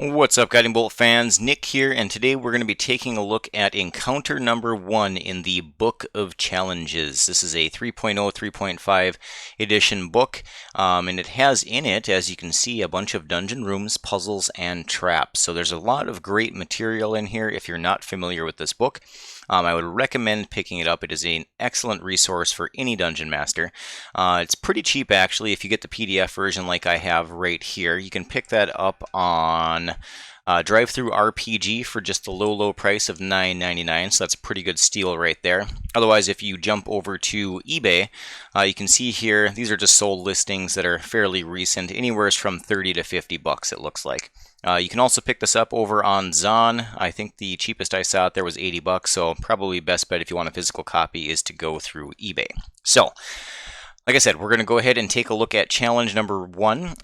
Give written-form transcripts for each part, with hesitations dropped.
What's up, Guiding Bolt fans? Nick here, and today we're going to be taking a look at encounter number 1 in the Book of Challenges. This is a 3.0, 3.5 edition book, and it has in it, as you can see, a bunch of dungeon rooms, puzzles, and traps. So there's a lot of great material in here if you're not familiar with this book. I would recommend picking it up. It is an excellent resource for any dungeon master. It's pretty cheap, actually. If you get the PDF version like I have right here, you can pick that up on Drive-Thru RPG for just the low price of $9.99, so that's a pretty good steal right there. Otherwise, if you jump over to eBay, you can see here, these are just sold listings that are fairly recent, anywhere from 30 to 50 bucks it looks like. You can also pick this up over on Zon. I think the cheapest I saw out there was 80 bucks, so probably best bet if you want a physical copy is to go through eBay. So, like I said, we're going to go ahead and take a look at challenge number 1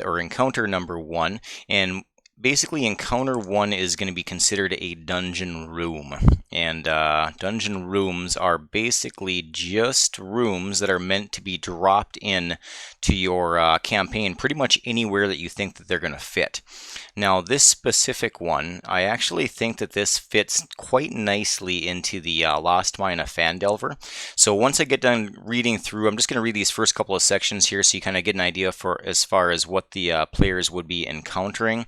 or encounter number 1, and basically encounter 1 is going to be considered a dungeon room, and dungeon rooms are basically just rooms that are meant to be dropped in to your campaign pretty much anywhere that you think that they're going to fit. Now this specific one, I actually think that this fits quite nicely into the Lost Mine of Phandelver. So once I get done reading through, I'm just going to read these first couple of sections here so you kind of get an idea for as far as what the players would be encountering,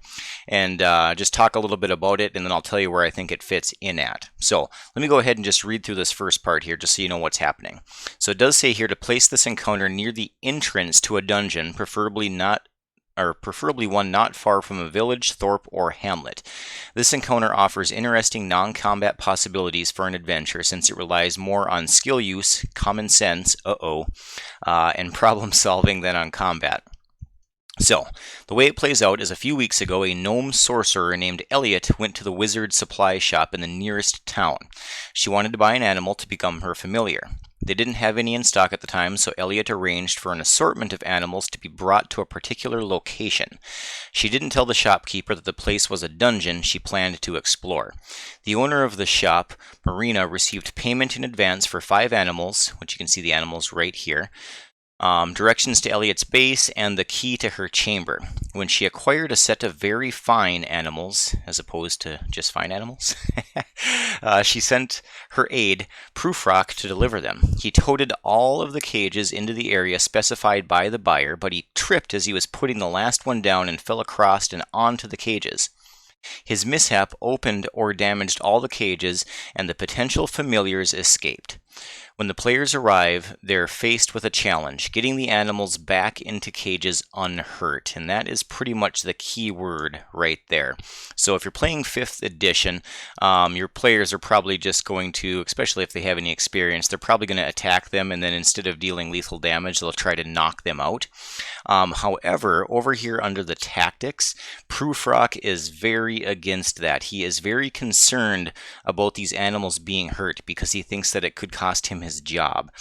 and just talk a little bit about it, and then I'll tell you where I think it fits in at. So let me go ahead and just read through this first part here just so you know what's happening. So it does say here to place this encounter near the entrance to a dungeon, preferably one not far from a village, thorp, or hamlet. This encounter offers interesting non-combat possibilities for an adventure since it relies more on skill use, common sense, and problem solving than on combat. So, the way it plays out is a few weeks ago, a gnome sorcerer named Elliot went to the wizard supply shop in the nearest town. She wanted to buy an animal to become her familiar. They didn't have any in stock at the time, so Elliot arranged for an assortment of animals to be brought to a particular location. She didn't tell the shopkeeper that the place was a dungeon she planned to explore. The owner of the shop, Marina, received payment in advance for 5 animals, which you can see the animals right here, directions to Elliot's base, and the key to her chamber. When she acquired a set of very fine animals, as opposed to just fine animals, she sent her aide, Prufrock, to deliver them. He toted all of the cages into the area specified by the buyer, but he tripped as he was putting the last one down and fell across and onto the cages. His mishap opened or damaged all the cages, and the potential familiars escaped. When the players arrive, they're faced with a challenge, getting the animals back into cages unhurt, and that is pretty much the key word right there. So if you're playing 5th edition, your players are probably just going to, especially if they have any experience, they're probably going to attack them, and then instead of dealing lethal damage, they'll try to knock them out. However, over here under the tactics, Prufrock is very against that. He is very concerned about these animals being hurt because he thinks that it could cost him his job.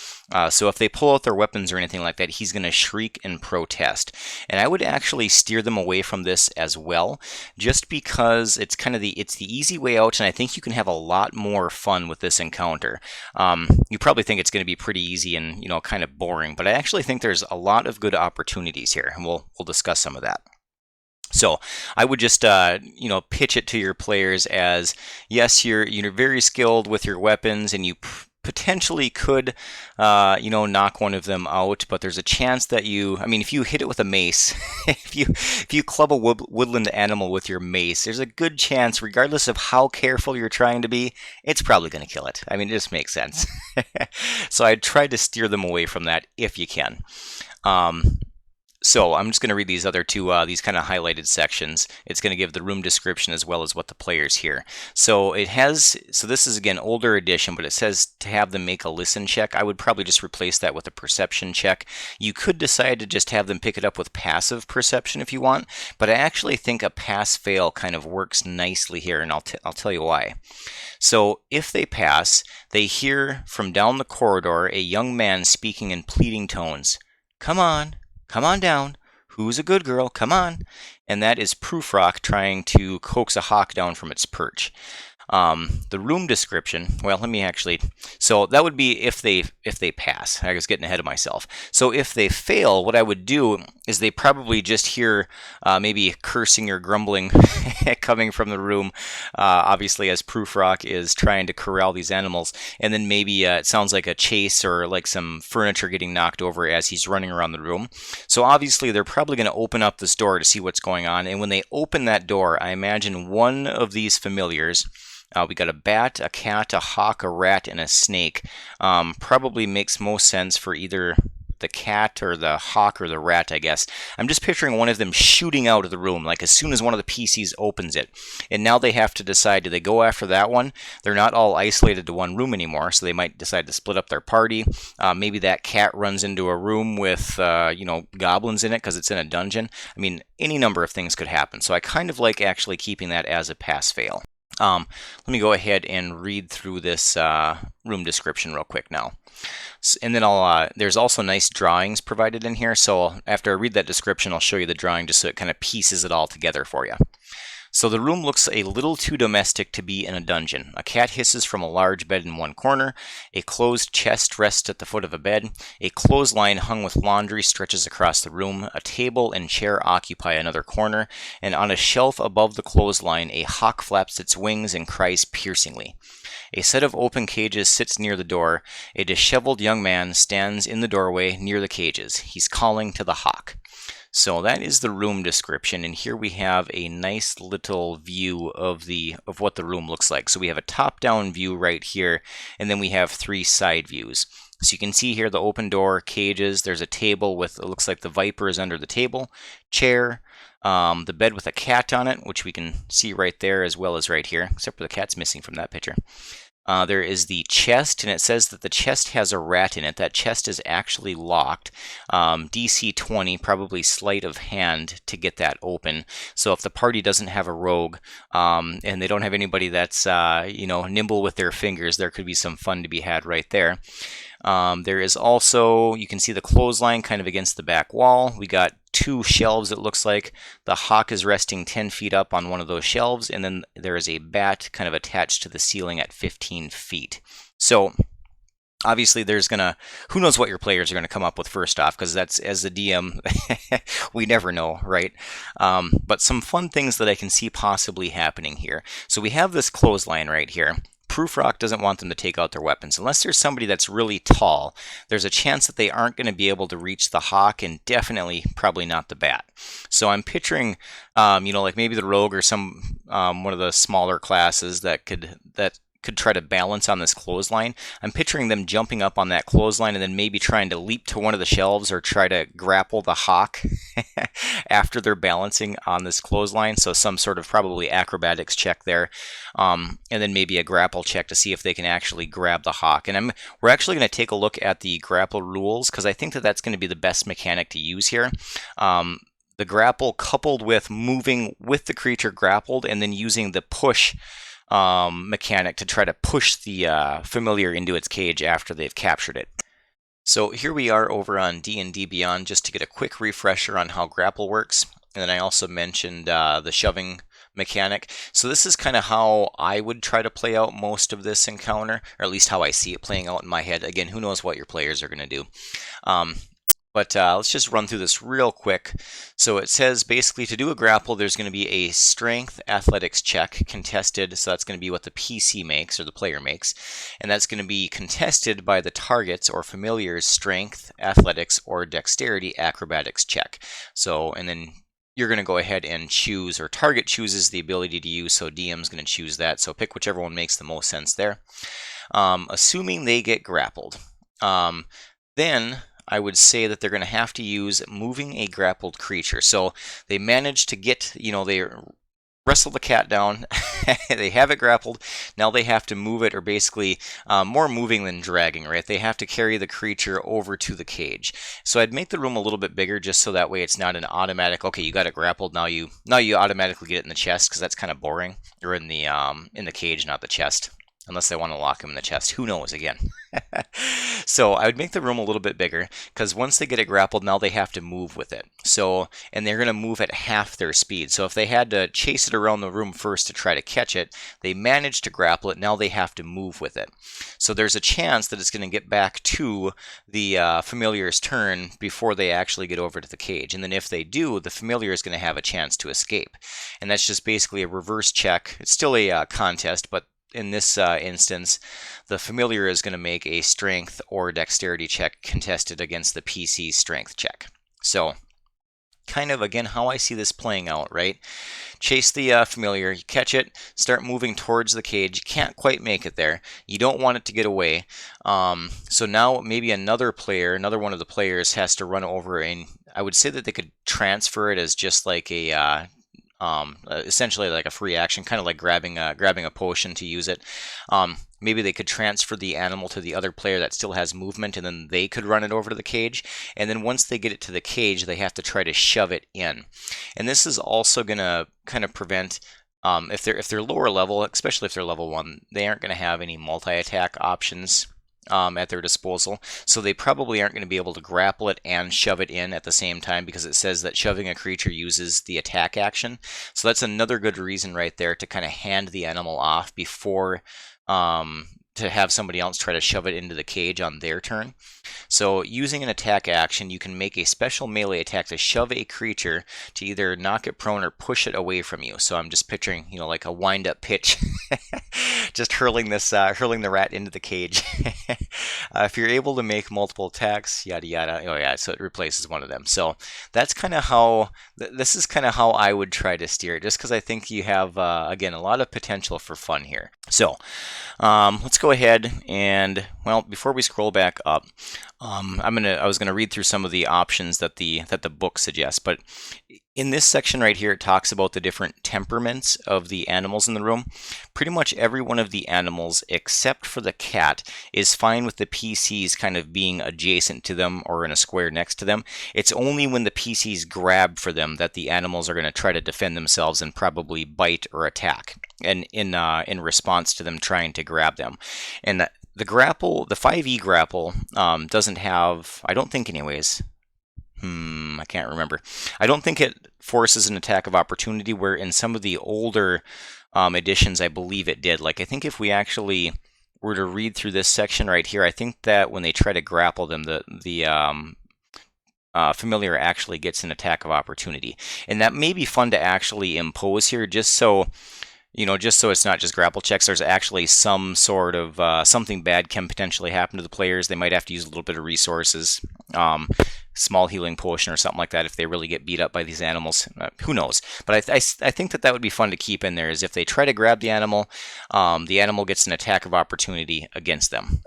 So if they pull out their weapons or anything like that, he's going to shriek and protest. And I would actually steer them away from this as well, just because it's kind of the easy way out, and I think you can have a lot more fun with this encounter. You probably think it's going to be pretty easy and kind of boring, but I actually think there's a lot of good opportunities here, and we'll discuss some of that. So I would just pitch it to your players as, yes, you're very skilled with your weapons, and you potentially could knock one of them out, but there's a chance that if you hit it with a mace, if you club a woodland animal with your mace, there's a good chance, regardless of how careful you're trying to be, it's probably going to kill it. It just makes sense. So I'd try to steer them away from that if you can. So I'm just going to read these other two, these kind of highlighted sections. It's going to give the room description as well as what the players hear. So this is again older edition, but it says to have them make a listen check. I would probably just replace that with a perception check. You could decide to just have them pick it up with passive perception if you want, but I actually think a pass-fail kind of works nicely here, and I'll tell you why. So if they pass, they hear from down the corridor a young man speaking in pleading tones. Come on down. Who's a good girl? Come on. And that is Prufrock trying to coax a hawk down from its perch. The room description, well, let me actually, so that would be if they pass. I was getting ahead of myself. So if they fail, what I would do is they probably just hear maybe cursing or grumbling coming from the room, obviously as Prufrock is trying to corral these animals, and then maybe it sounds like a chase or like some furniture getting knocked over as he's running around the room. So obviously they're probably going to open up this door to see what's going on, and when they open that door, I imagine one of these familiars, we got a bat, a cat, a hawk, a rat, and a snake. Probably makes most sense for either the cat or the hawk or the rat, I guess. I'm just picturing one of them shooting out of the room, like as soon as one of the PCs opens it. And now they have to decide, do they go after that one? They're not all isolated to one room anymore, so they might decide to split up their party. Maybe that cat runs into a room with, goblins in it because it's in a dungeon. I mean, any number of things could happen. So I kind of like actually keeping that as a pass-fail. Let me go ahead and read through this room description real quick now. And then there's also nice drawings provided in here. So after I read that description, I'll show you the drawing just so it kind of pieces it all together for you. So the room looks a little too domestic to be in a dungeon. A cat hisses from a large bed in one corner. A closed chest rests at the foot of a bed. A clothesline hung with laundry stretches across the room. A table and chair occupy another corner. And on a shelf above the clothesline, a hawk flaps its wings and cries piercingly. A set of open cages sits near the door. A disheveled young man stands in the doorway near the cages. He's calling to the hawk. So that is the room description, and here we have a nice little view of what the room looks like. So we have a top-down view right here, and then we have 3 side views. So you can see here the open door, cages, there's a table with, it looks like the viper is under the table, chair, the bed with a cat on it, which we can see right there as well as right here, except for the cat's missing from that picture. There is the chest, and it says that the chest has a rat in it. That chest is actually locked. DC 20, probably sleight of hand to get that open. So if the party doesn't have a rogue, and they don't have anybody that's nimble with their fingers, there could be some fun to be had right there. There is also, you can see the clothesline kind of against the back wall. We got 2 shelves, it looks like. The hawk is resting 10 feet up on one of those shelves, and then there is a bat kind of attached to the ceiling at 15 feet. So obviously there's who knows what your players are going to come up with first off, because that's, as the DM, we never know, right? But some fun things that I can see possibly happening here. So we have this clothesline right here. Prufrock doesn't want them to take out their weapons. Unless there's somebody that's really tall, there's a chance that they aren't going to be able to reach the hawk, and definitely probably not the bat. So I'm picturing, like maybe the rogue or some one of the smaller classes that could try to balance on this clothesline. I'm picturing them jumping up on that clothesline and then maybe trying to leap to one of the shelves or try to grapple the hawk after they're balancing on this clothesline. So some sort of probably acrobatics check there, and then maybe a grapple check to see if they can actually grab the hawk. And we're actually going to take a look at the grapple rules, because I think that that's going to be the best mechanic to use here. The grapple coupled with moving with the creature grappled and then using the push mechanic to try to push the familiar into its cage after they've captured it. So here we are over on D&D Beyond, just to get a quick refresher on how grapple works. And then I also mentioned the shoving mechanic. So this is kind of how I would try to play out most of this encounter, or at least how I see it playing out in my head. Again, who knows what your players are going to do. But let's just run through this real quick. So it says basically to do a grapple, there's going to be a strength athletics check contested. So that's going to be what the PC makes, or the player makes. And that's going to be contested by the target's or familiar's strength, athletics, or dexterity acrobatics check. So, and then you're going to go ahead and choose, or target chooses the ability to use. So DM's going to choose that. So pick whichever one makes the most sense there. Assuming they get grappled. Then I would say that they're going to have to use moving a grappled creature. So they manage to get, they wrestle the cat down, they have it grappled, now they have to move it, or basically more moving than dragging, right? They have to carry the creature over to the cage. So I'd make the room a little bit bigger, just so that way it's not an automatic, okay, you got it grappled, now you automatically get it in the chest, because that's kind of boring, or in the cage, not the chest. unless they want to lock him in the chest. Who knows again? So I would make the room a little bit bigger, because once they get it grappled, now they have to move with it. So, and they're going to move at half their speed. So if they had to chase it around the room first to try to catch it, they managed to grapple it, now they have to move with it. So there's a chance that it's going to get back to the familiar's turn before they actually get over to the cage. And then if they do, the familiar is going to have a chance to escape. And that's just basically a reverse check. It's still a contest, but in this instance, the familiar is going to make a strength or dexterity check contested against the PC's strength check. So, kind of, again, how I see this playing out, right? Chase the familiar, you catch it, start moving towards the cage. You can't quite make it there. You don't want it to get away. So now maybe another one of the players has to run over, and I would say that they could transfer it as just like a essentially like a free action, kind of like grabbing a potion to use it. Maybe they could transfer the animal to the other player that still has movement, and then they could run it over to the cage. And then once they get it to the cage, they have to try to shove it in. And this is also going to kind of prevent, if they're lower level, especially if they're level 1, they aren't going to have any multi-attack options at their disposal, so they probably aren't going to be able to grapple it and shove it in at the same time, because it says that shoving a creature uses the attack action. So that's another good reason right there to kind of hand the animal off before to have somebody else try to shove it into the cage on their turn. So using an attack action, you can make a special melee attack to shove a creature to either knock it prone or push it away from you. So I'm just picturing, like a wind-up pitch, just hurling the rat into the cage. If you're able to make multiple attacks, yada yada. Oh yeah, so it replaces one of them. So that's kind of how. This is kind of how I would try to steer it, just because I think you have again a lot of potential for fun here. So let's go ahead and, well, before we scroll back up, I was gonna read through some of the options that the book suggests, but in this section right here, it talks about the different temperaments of the animals in the room. Pretty much every one of the animals, except for the cat, is fine with the PCs kind of being adjacent to them or in a square next to them. It's only when the PCs grab for them that the animals are going to try to defend themselves and probably bite or attack, and in response to them trying to grab them. And the grapple, the 5e grapple, doesn't have, I don't think anyways, I can't remember. I don't think it forces an attack of opportunity, where in some of the older editions, I believe it did. Like, I think if we actually were to read through this section right here, I think that when they try to grapple them, the familiar actually gets an attack of opportunity. And that may be fun to actually impose here, just so it's not just grapple checks. There's actually some sort of something bad can potentially happen to the players. They might have to use a little bit of resources, small healing potion or something like that if they really get beat up by these animals. Who knows? But I think that would be fun to keep in there, is if they try to grab the animal gets an attack of opportunity against them.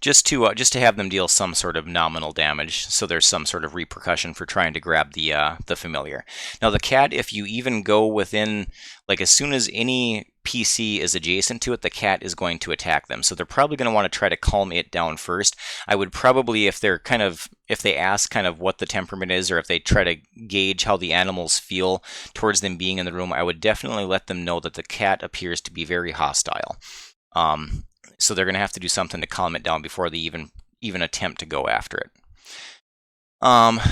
Just to have them deal some sort of nominal damage, so there's some sort of repercussion for trying to grab the familiar. Now the cat, if you even go within, like, as soon as any PC is adjacent to it, the cat is going to attack them. So they're probably going to want to try to calm it down first. I would probably, if they ask kind of what the temperament is, or if they try to gauge how the animals feel towards them being in the room, I would definitely let them know that the cat appears to be very hostile. So they're going to have to do something to calm it down before they even attempt to go after it.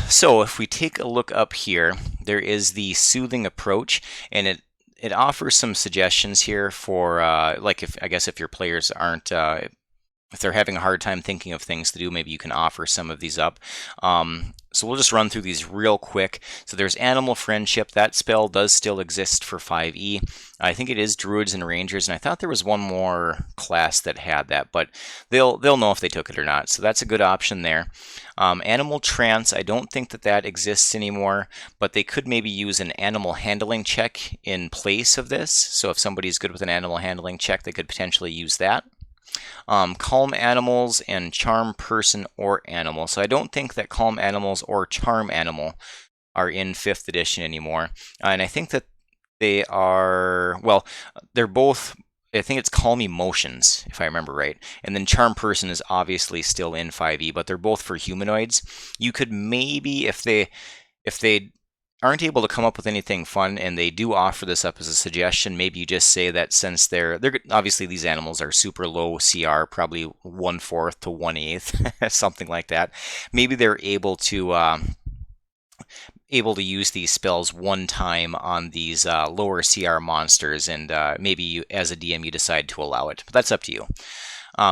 So if we take a look up here, there is the soothing approach, and it offers some suggestions here for like, if your players aren't if they're having a hard time thinking of things to do, maybe you can offer some of these up. So we'll just run through these real quick. So there's Animal Friendship. That spell does still exist for 5e. I think it is Druids and Rangers, and I thought there was one more class that had that, but they'll know if they took it or not. So that's a good option there. Animal Trance, I don't think that exists anymore, but they could maybe use an animal handling check in place of this. So if somebody's good with an animal handling check, they could potentially use that. Calm Animals and Charm Person or Animal. So I don't think that Calm Animals or Charm Animal are in 5th edition anymore. And I think that they are, well, they're both, I think it's Calm Emotions, if I remember right. And then Charm Person is obviously still in 5e, but they're both for humanoids. You could maybe, if they aren't able to come up with anything fun, and they do offer this up as a suggestion, maybe you just say that since they're obviously these animals are super low CR, probably 1/4 to 1/8, something like that. Maybe they're able to use these spells one time on these lower CR monsters, and maybe you, as a DM, you decide to allow it. But that's up to you.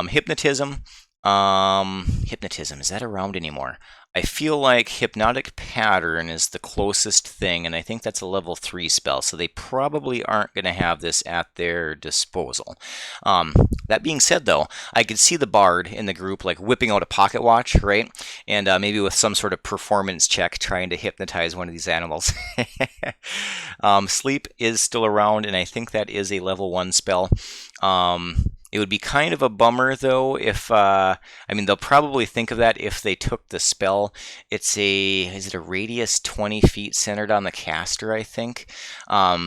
Hypnotism. Hypnotism, is that around anymore? I feel like Hypnotic Pattern is the closest thing, and I think that's a level 3 spell, so they probably aren't going to have this at their disposal. That being said, though, I could see the bard in the group like whipping out a pocket watch, right? And maybe with some sort of performance check trying to hypnotize one of these animals. Sleep is still around, and I think that is a level 1 spell. It would be kind of a bummer, though, if, I mean, they'll probably think of that if they took the spell. Is it a radius 20 feet centered on the caster, I think?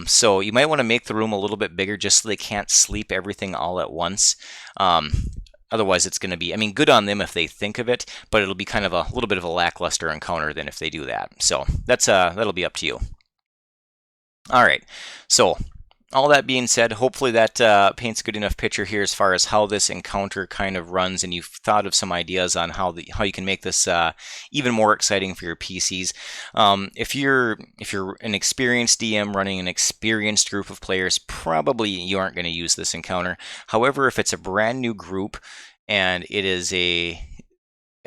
So you might want to make the room a little bit bigger just so they can't sleep everything all at once. Otherwise, it's going to be, I mean, good on them if they think of it, but it'll be kind of a little bit of a lackluster encounter than if they do that. So that'll be up to you. All right, so all that being said, hopefully that paints a good enough picture here as far as how this encounter kind of runs, and you've thought of some ideas on how you can make this even more exciting for your PCs. If you're an experienced DM running an experienced group of players, probably you aren't going to use this encounter. However, if it's a brand new group and it is a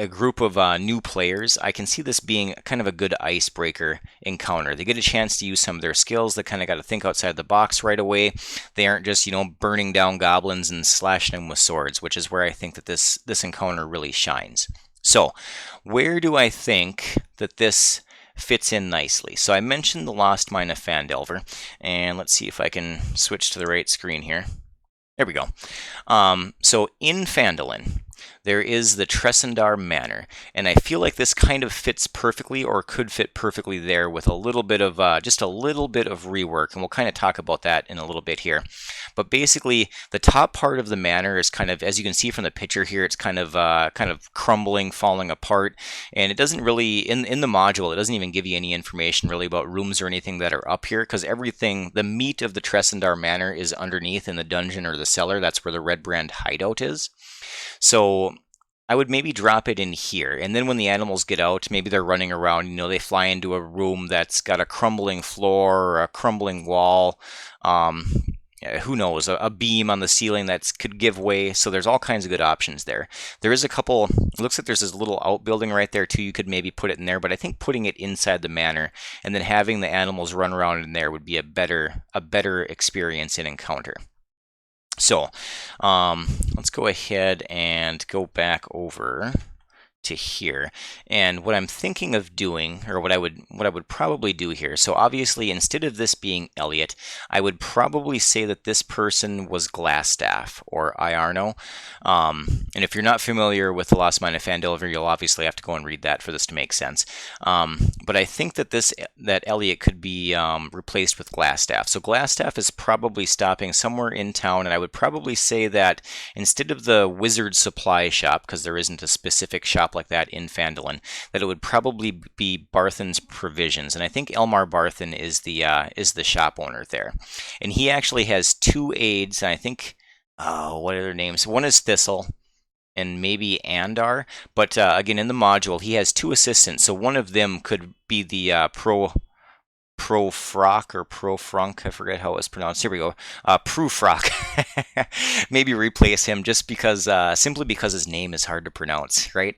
group of new players, I can see this being kind of a good icebreaker encounter. They get a chance to use some of their skills. They kind of got to think outside the box right away. They aren't just, burning down goblins and slashing them with swords, which is where I think that this encounter really shines. So, where do I think that this fits in nicely? So I mentioned the Lost Mine of Phandelver, and let's see if I can switch to the right screen here. There we go. So in Phandelver, there is the Tressendar Manor, and I feel like this kind of fits perfectly, or could fit perfectly there, with a little bit of just a little bit of rework, and we'll kind of talk about that in a little bit here. But basically, the top part of the manor is kind of, as you can see from the picture here, it's kind of crumbling, falling apart, and it doesn't really in the module. It doesn't even give you any information really about rooms or anything that are up here, because everything, the meat of the Tressendar Manor, is underneath in the dungeon or the cellar. That's where the Red Brand Hideout is. So I would maybe drop it in here, and then when the animals get out, maybe they're running around, they fly into a room that's got a crumbling floor or a crumbling wall, who knows, a beam on the ceiling that could give way. So there's all kinds of good options there. There is a couple, it looks like there's this little outbuilding right there too. You could maybe put it in there, but I think putting it inside the manor and then having the animals run around in there would be a better experience in encounter. So let's go ahead and go back over to here, and what I'm thinking of doing, or what I would probably do here. So obviously, instead of this being Elliot, I would probably say that this person was Glassstaff or Iarno. And if you're not familiar with the Lost Mine of Phandelver, you'll obviously have to go and read that for this to make sense. But I think that Elliot could be replaced with Glassstaff. So Glassstaff is probably stopping somewhere in town, and I would probably say that instead of the Wizard Supply Shop, because there isn't a specific shop like that in Phandelver, that it would probably be Barthen's Provisions, and I think Elmar Barthen is the shop owner there, and he actually has 2 aides. And I think, what are their names? One is Thistle, and maybe Andar. But again, in the module, he has 2 assistants, so one of them could be the Profrock or Profrunk, I forget how it was pronounced. Here we go. Prufrock. Maybe replace him just because, simply because his name is hard to pronounce, right?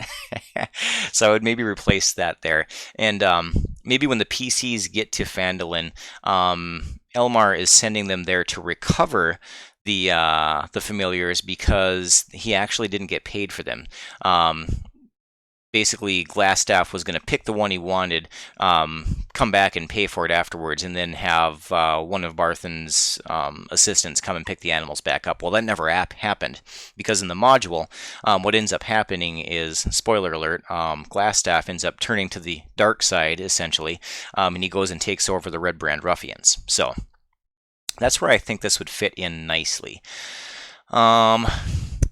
So I would maybe replace that there. And maybe when the PCs get to Phandelver, Elmar is sending them there to recover the familiars, because he actually didn't get paid for them. Basically, Glassstaff was going to pick the one he wanted, come back and pay for it afterwards, and then have one of Barthen's assistants come and pick the animals back up. Well, that never happened, because in the module, what ends up happening is, spoiler alert, Glassstaff ends up turning to the dark side, essentially, and he goes and takes over the Red Brand Ruffians. So that's where I think this would fit in nicely.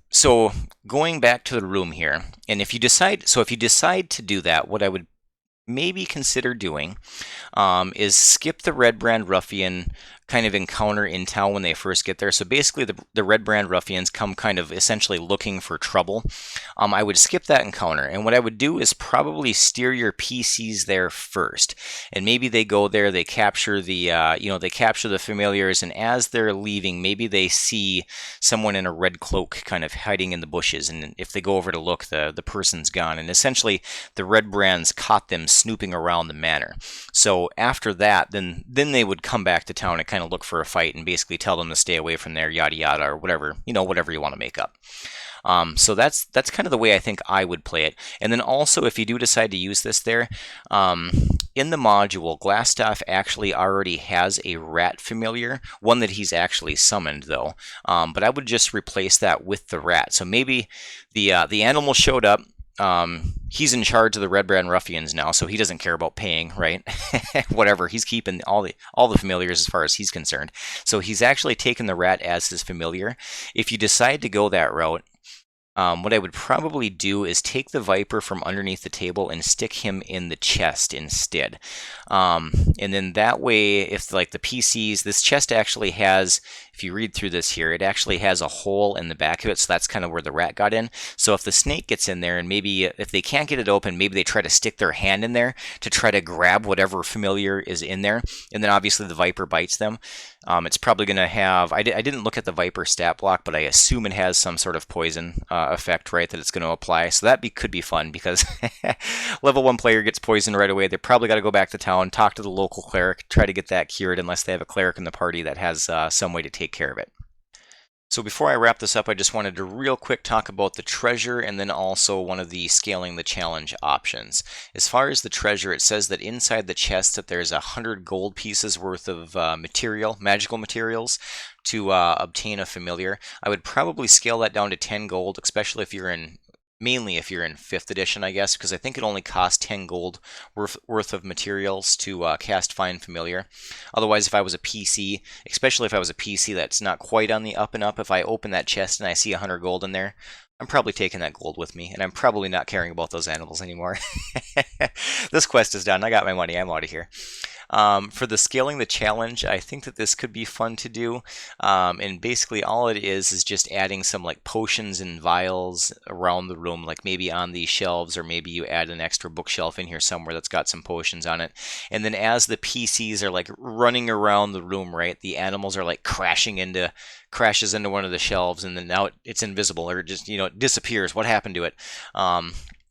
So going back to the room here, and if you decide to do that, what I would maybe consider doing is skip the Red Brand Ruffian kind of encounter in town when they first get there. So basically, the Red Brand Ruffians come kind of essentially looking for trouble. I would skip that encounter, and what I would do is probably steer your PCs there first, and maybe they go there, they capture the they capture the familiars, and as they're leaving, maybe they see someone in a red cloak kind of hiding in the bushes, and if they go over to look, the person's gone, and essentially the Red Brands caught them snooping around the manor. So after that, then they would come back to town and kind of look for a fight and basically tell them to stay away from there, yada yada, or whatever whatever you want to make up. So that's kind of the way I think I would play it. And then also, if you do decide to use this there, in the module, Glassstaff actually already has a rat familiar, one that he's actually summoned though. But I would just replace that with the rat. So maybe the animal showed up. He's in charge of the Red Brand Ruffians now, so he doesn't care about paying, right? Whatever, he's keeping all the familiars as far as he's concerned. So he's actually taken the rat as his familiar. If you decide to go that route, what I would probably do is take the Viper from underneath the table and stick him in the chest instead. And then that way, if like the PCs, this chest actually has, if you read through this here, it actually has a hole in the back of it, so that's kind of where the rat got in. So if the snake gets in there, and maybe if they can't get it open, maybe they try to stick their hand in there to try to grab whatever familiar is in there, and then obviously the Viper bites them. It's probably going to have, I didn't look at the Viper stat block, but I assume it has some sort of poison effect, right, that it's going to apply. So that could be fun, because level 1 player gets poisoned right away. They probably got to go back to town, talk to the local cleric, try to get that cured, unless they have a cleric in the party that has some way to take care of it. So before I wrap this up, I just wanted to real quick talk about the treasure and then also one of the scaling the challenge options. As far as the treasure, it says that inside the chest that there's 100 gold pieces worth of magical materials to obtain a familiar. I would probably scale that down to 10 gold, especially if you're in mainly if you're in 5th edition, I guess, because I think it only costs 10 gold worth of materials to cast Find Familiar. Otherwise, if I was a PC, especially if I was a PC that's not quite on the up and up, if I open that chest and I see 100 gold in there, I'm probably taking that gold with me, and I'm probably not caring about those animals anymore. This quest is done. I got my money. I'm out of here. For the scaling the challenge, I think that this could be fun to do, and basically all it is just adding some like potions and vials around the room, like maybe on these shelves, or maybe you add an extra bookshelf in here somewhere that's got some potions on it, and then as the PCs are like running around the room, right, the animals are like crashes into one of the shelves, and then now it's invisible, or just it disappears. What happened to it?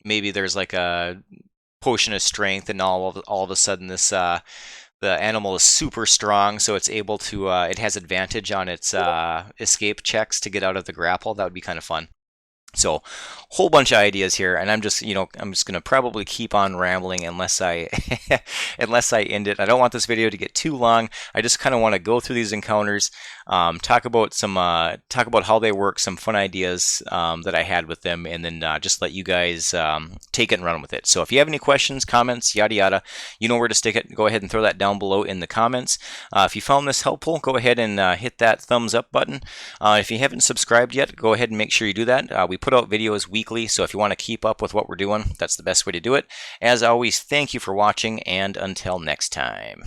Maybe there's like a potion of strength, and all of a sudden this the animal is super strong, so it's able to it has advantage on its escape checks to get out of the grapple. That would be kind of fun. So, whole bunch of ideas here, and I'm just gonna probably keep on rambling unless I end it. I don't want this video to get too long. I just kind of want to go through these encounters, talk about how they work, some fun ideas that I had with them, and then just let you guys take it and run with it. So if you have any questions, comments, yada yada, you know where to stick it. Go ahead and throw that down below in the comments. If you found this helpful, go ahead and hit that thumbs up button. If you haven't subscribed yet, go ahead and make sure you do that. We put out videos weekly, so if you want to keep up with what we're doing, that's the best way to do it. As always, thank you for watching, and until next time.